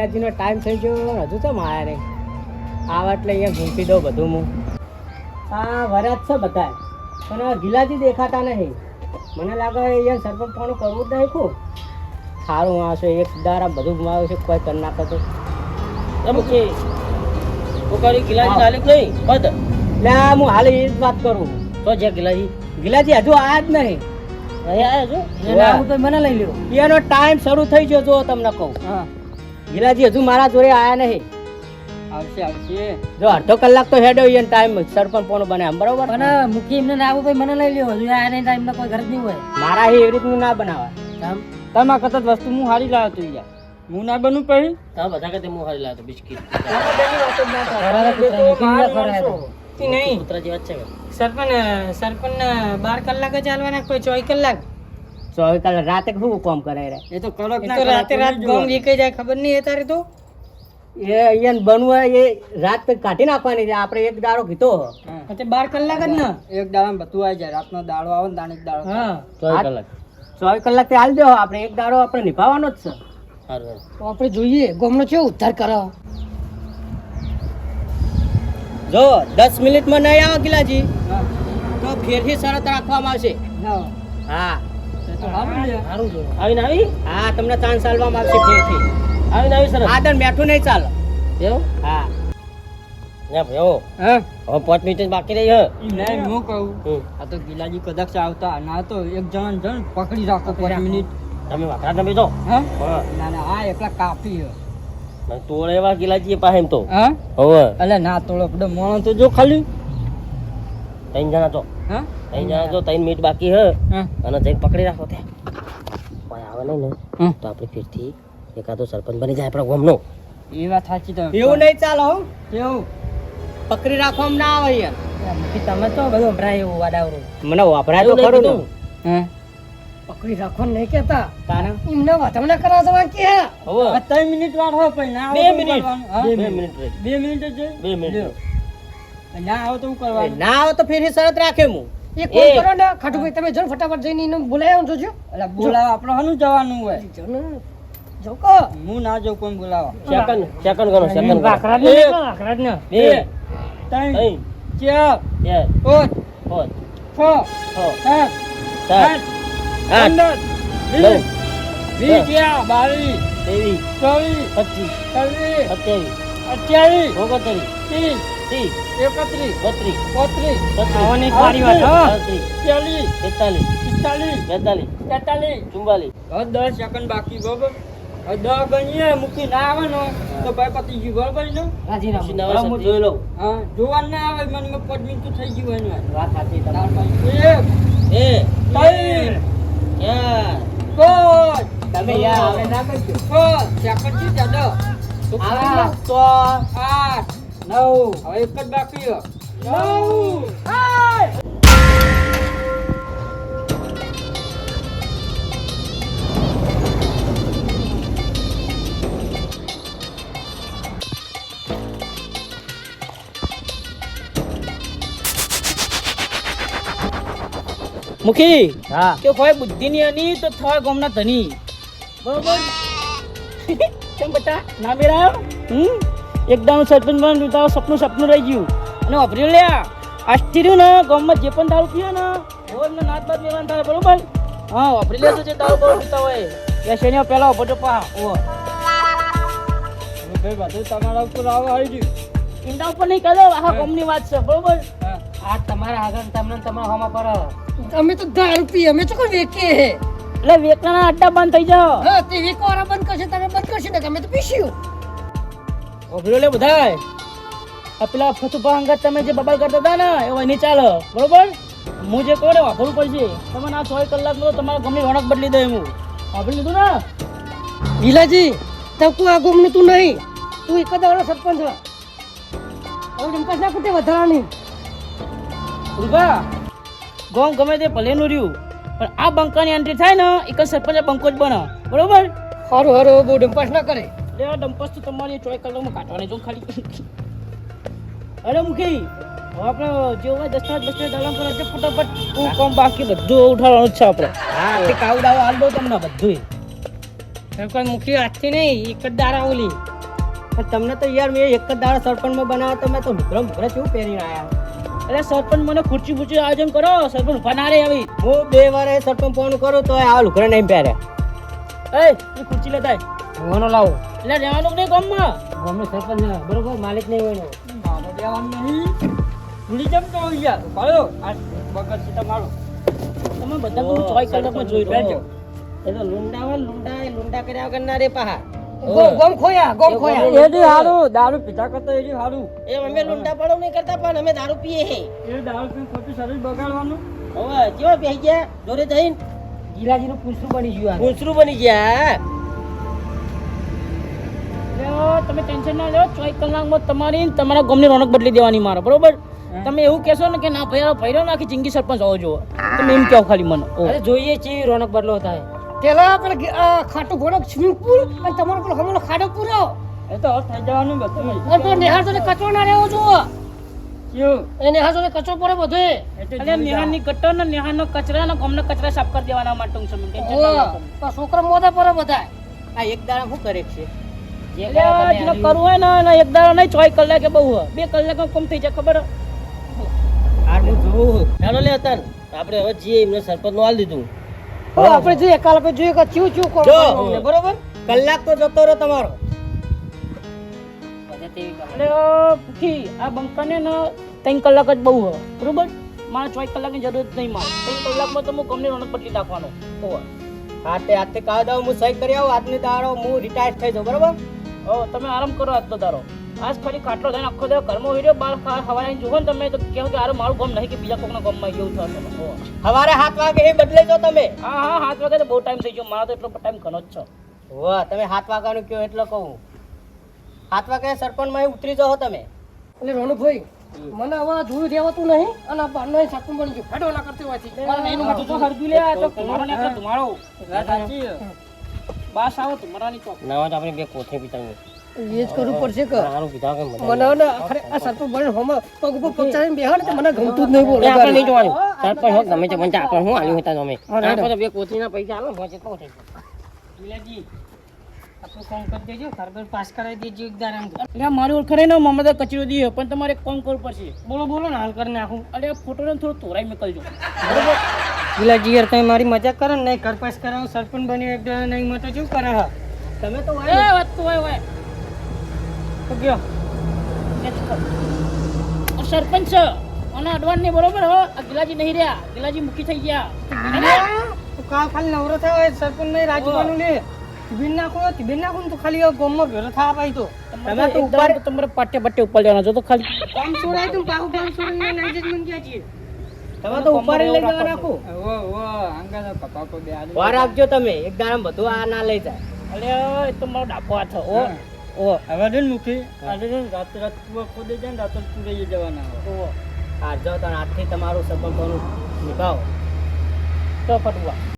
ગિલાજીનો time થઈ ગયો હજુ તો આયા નહીં. આવા એટલે અહીંયા ઘૂંટી દઉં બધું હું. આ વરાજ છે બધા પણ ગિલાજી દેખાતા નહીં. મને લાગે અહીંયા સરપંચ પાણું કરવું જ નહીં ખૂબ સારું આવશે. એક દારા બધું ગુમાવ્યું છે કોઈ કરી નાખે તો ગિલાજી હાલે નહીં બધ લે હું હાલ એ જ વાત કરું તો જે ગિલાજી હજુ આયા જ નહીં. મને લઈ લ્યો એનો ટાઈમ શરૂ થઈ ગયો જો તમને કહું. ગિલાજી હજુ મારા જોડે આયા નહીં. આવશે જો અડધો કલાક તો હેડો એને ટાઈમ સરપંચ પોનો બને બરોબર. અને મુખી એમને ના આવું મને લઈ લ્યો હજુ આયા નહીં ટાઈમ કોઈ ઘર જ નહીં હોય. મારા એવી રીતનું ના બનાવાય. તમારા કરતા વસ્તુ હું હારી લાવ્યો તું યાર. હું ના બનું પડી તમે બધા કરતા હું હારી લાવ્યો બિસ્કિટ. નહીં પુત્ર જેવા છે સરપંચ 12 કલાક જ ચાલવાના કોઈ 24 કલાક 24 કલાક રાતે શું કામ કરાય રે એ તો કડક ના રાતે રાત ગોમ લીકાઈ જાય ખબર નહીં એ તારે તો એ અહીંયા બનવા એ રાત કાઢી નાખવાની છે આપણે એક દાડો કીધો એટલે 12 કલાક જ ને એક દાડામાં બધું આવી જાય રાતનો દાડો આવે ને દાણેક દાડો હા 24 કલાક થી હાલ દો આપણે એક દાડો આપણે નિભાવવાનો જ છે. સારું તો આપણે જોઈએ ગોમનો કેવો ઉદ્ધાર કરાવો. જો 10 મિનિટમાં નહીં આવે ગિલાજી તો ફેરથી શરત રાખવામાં આવશે. હા આવીને આવી હા તમને ચાન્સ આલવામાં આવશે ફેરથી આવીને આવી શરત. આ દર મેઠું નહીં ચાલે એવું હા ના ભાઈ હા હવે 5 મિનિટ બાકી રહી હે નહીં હું કહું આ તો ગિલાજી કદાચ આવતા ના તો એક જણ પકડી રાખો 5 મિનિટ તમે વાકરા તમે તો હા ના ના આ એકલા કાફી હે તોડે એવા ગિલાજી પાસે એમ તો હા હવે અલે ના તોડો પડે મોણો તો જો ખાલી 3 જણા તો હા 3 જણા તો 3 મિનિટ બાકી હે અને જઈને પકડી રાખો તે કોઈ આવે નહીં ને તો આપણે ફેરથી એકાદો સરપંચ બની જાય આપણા ગામનો. એ વાત સાચી તો એવું નહીં ચાલો હો એવું પકડી રાખવામાં ના આવે યાર. તમે તો બધું વપરાય એવું વાડાવરું મને વપરાય તો ખરું ને હા પકડી રાખવાનું નહીં કેતા તારા એમને વાતમણા કરવા જવા કે હવે 3 મિનિટ વાર હો પણ ના 2 મિનિટ 2 મિનિટ 2 મિનિટ જ 2 મિનિટ ના આવો તો હું કરવાનું ના આવો તો ફેર શરત રાખે હું એક કોલ કરો ને ખાટુભાઈ તમે જો ફટાફટ જઈને એને બોલાવો જોજો. એટલે બોલાવા આપણે હનું જવાનું હોય જોકો હું ના જો કોણ બોલાવા સેકન્ડ કરો સેકન્ડ વાકરા ને વાકરા ને 2 3 4 5 6 7 10 સેકન્ડ બાકી બરોબર. 10 ગણીએ મૂકી ના આવે ને તો ભાઈ પતી ગયું બરોબર ને રાજીનામું જોઈ લઉં. હા જોવાનું ના આવે મને 5 મિનિટ થઈ ગયું એનું વાત સાચી તમે યાર હવે ના કરજો સેકન્ડ થી જાડો તો 8 9 હવે એક જ બાકી 9 મુખી હા કે કોઈ બુદ્ધિ ની અની તો થોય ગોમના ધની બરોબર કેમ બટા ના મેરા એકદમ સરપંચ બન તો સપનું રહી ગયું અને વાપરી લ્યા આસ્તીર્યું ને ગોમમાં જે પણ દારૂ પીએ ને હોય ને નાત બાદ લેવાનું થાય બરોબર. હા વાપરી લેજો જે દારૂ બહુ પીતા હોય એ શેની પેલા ભટો પા ઓ ભાઈ બધું તમારા ઉપર આવો આવી ગયું ઇંડા ઉપર નહીં કરો આ ગોમની વાત છે બરોબર. આ તમારા આગળ તમને તમારા હોમાં પર અમે તો દારૂ પીએ અમે તો કોઈ વેચીએ હે એટલે વેચવાના અડ્ડા બંધ થઈ જાવ. હા તે વેચવાના બંધ કરશે તમે બંધ કરશે ને અમે તો પીશું ઓભરો લે બધાય. આ પેલા ફતુપા અંગત તમે જે બબાલ કરતા હતા ને એ નહીં ચાલે બરોબર. હું જે કહું ને વાપરવું પડશે તમે આ 6 કલાકનો તમારા ગમે વણક બદલી દે હું વાપરી લીધું ને ગિલાજી તકુ આ ગોમનું તું નહીં તું એક જ વાળો સરપંચ હવે જમપાસ ના કુટે વધારાની રૂપા ગોમ ગમે તે ભલેનું રહ્યું પણ આ બંકાની એન્ટ્રી થાય ને એક જ સરપંચ બંકો જ બને બરોબર. સારું સારું બહુ ડંપાસ ના કરે એટલે ડંપાસ તો તમારી 24 કલાકમાં કાઢવાની જો ખાલી. અરે મુખી હવે આપણે જે હોય દસ્તાવેજ દાલામ કરે છે ફટાફટ હું કામ બાકી બધું ઉઠાડવાનું જ છે આપણે. હા તે કાવડાવો હાલ દો તમને બધું કોઈ મુખી આજથી નહીં એક જ દારા ઓલી પણ તમને તો યાર મેં એક જ દાડા સરપંચમાં બનાવ્યા તો મેં તો લુગડા મુગડા કેવું પહેરીને આયા. અરે સરપંચ મને ખુરશી બુરશી આયોજન કરો, સરપંચ ઉભા રે આવી. હું 2 વાર સરપંચ ફોન કરું તો આ લુગડા નહીં પહેર્યા. એ ખુરશી લેતા આય. ભગવાનો લાવો. એટલે રહેવાનું નહીં ગામમાં. ગામનો સરપંચ બરોબર માલિક નહીં હોય ભૂલી જમ તો યાર ભાયો આ બગર છે તમારો. તમે બધા તો 4 કલાકમાં જોઈ રહેજો. એટલે લુંડા કર્યા વગર ના રે પાહા. ગોમ ખોયા એડી હારું દારૂ પીતા કરતા એડી હારું. એ અમે લુંડા પડો નહીં કરતા પણ અમે દારૂ પીએ હે. એ દારૂ પીને ખોટું શરીર બગાડવાનું. હવે કેવા બેહી ગયા જોરે જઈને ગીલાજીનું પૂંછરું બની ગયું. પૂંછરું બની ગયા. તમે ટેન્શન ના લો, 4 કલાકમાં તમારી તમારા ગામની રોનક બદલી દેવાની મારે, બરોબર? તમે એવું કહેશો ને કે ના ભૈરો નાખી જિંદગી સરપંચ હોવો જોવો, તમે એમ કહો ખાલી મને. અરે જોઈએ છીએ રોનક બદલો થાય. પેલા આપણે ખાટું ઘોડો સ્વિમિંગ પૂલ અને તમારો પેલો હમણાં ખાડો પૂરો એ તો થઈ જવાનું બધું. અને પેલો નિહાર તો કચરો ના રહેવો જોવો. કેવું એ નિહાર તો કચરો પડે બધે. એટલે નિહારની ગટર ને નિહારનો કચરા ને ગામના કચરા સાફ કરી દેવાના માટે ટૂંક સમય ટેન્શન ના લો. છોકરા મોઢા પર બધા આ એક દાડા શું કરે છે? કરવું હોય ને એક દાડો નહીં, 4 કલાકે બહુ 2 કલાકમાં કમ થઈ જાય ખબર. આ હું જોઉં ચાલો લે હતા આપણે હવે જઈએ એમને સરપંચ નું હાલ દીધું. આપણે જોઈએ કાલ આપણે જોઈએ કે ચીવ ચીવ કોણ બરોબર. કલાક તો જતો રહ્યો તમારો. એટલે પૂછી આ બંકાને ને 3 કલાક જ બહુ હોય, બરોબર? મારે 4 કલાકની જરૂર જ નહીં. મારે 3 કલાકમાં તો હું ગમને રોનક બદલી નાખવાનો. હાથે કાઢ દઉં, હું સહી કરી આવું. આજની દાડો હું રિટાયર થઈ જાઉં, બરોબર? તમે આરામ કરો આજનો દારો. આજ ખાલી ખાટલો થઈને આખો દાડો ઘરમાં હોય રહ્યો. બાર હવારે જોવો ને તમે તો કહો કે આરે મારું ગામ નહીં કે બીજા કોકના ગામમાં જેવું થશે. સવારે 7 વાગે એ બદલે જો તમે. હા 7 વાગે તો બહુ ટાઈમ થઈ ગયો. મારો તો એટલો ટાઈમ ઘણો જ છે. વાહ, તમે 7 વાગ્યાનું કહો એટલે કહું. 7 વાગે સરપંચમાં ઉતરી જાઓ તમે. એટલે રોનુભાઈ મને હવે જોયું રહેવાતું નહીં અને આ બારનો સરપંચ બની ગયો. ફાટો ના કરતી હોવાથી એનું બધું તો હરજુ લે. આ તો તમારો ને એટલે તમારો બાસ આવો તમારાની ચોક ના આપણે 2 કોથળી પીતાની એ જ કરવું પડશે કે સારું પીતા કે મને ને આખરે આ સરપંચ બને હમ પગ ઉપર પગ ચાલીને બેહાડે તો મને ગમતું જ નહીં. બોલ આપણે નહીં જોવાનું સરપંચ હોત ગમે તે બનતા આપણે હું આલ્યું હતા તમે આપણે તો 2 કોથળીના પૈસા આલો પહોંચે તો થઈ ગીલાજી આપણું કામ કરી દેજો, સરપંચ પાસ કરાવી દેજો એકદાર એમ. એટલે મારી ઓળખાણે ને મમતા કચરો દીયો પણ તમારે એક કામ કરવું પડશે. બોલો ને હાલ કરી નાખું. અરે ફોટો ને થોડો તોરાઈ મેકલજો, બરોબર? ગીલાજી યાર તમે મારી મજાક કરો ને નહીં ઘર પાસ કરાવો સરપંચ બની એક દાડા નહીં મતો શું કરે હા તમે તો એ વાત તો હોય તો ગયો સરપંચ અને અડવાન નહીં, બરોબર? હો આ ગિલાજી નહીં રહ્યા, ગિલાજી મુખી થઈ ગયા. તું કા ખાલી નવરો થયો હોય સરપંચ નહીં રાજવાનું લે બિન નાખો તો ખાલી ગામમાં ભેરો થા પાઈ તો તમે તો ઉપર તમારે પાટે બટ્ટે ઉપર લેવાના છો તો ખાલી કામ છોડાય તું પાહુ કામ છોડીને નહીં જ મંગ્યા છીએ. તમે તો ઉપર લઈ જવા નાખો. આંગા તો કપા કો બે આદમી વાર આપજો તમે એક દાડમ બધું આ ના લઈ જાય. અરે એ તો મારો ડાકો હાથ ઓ હવે દિન મુખી આજે રાત ખોદે જાય ને રાત પૂરે જવાના આ જાઓ તો આજથી તમારું સરપંચનું નિભાવો તો ફટવા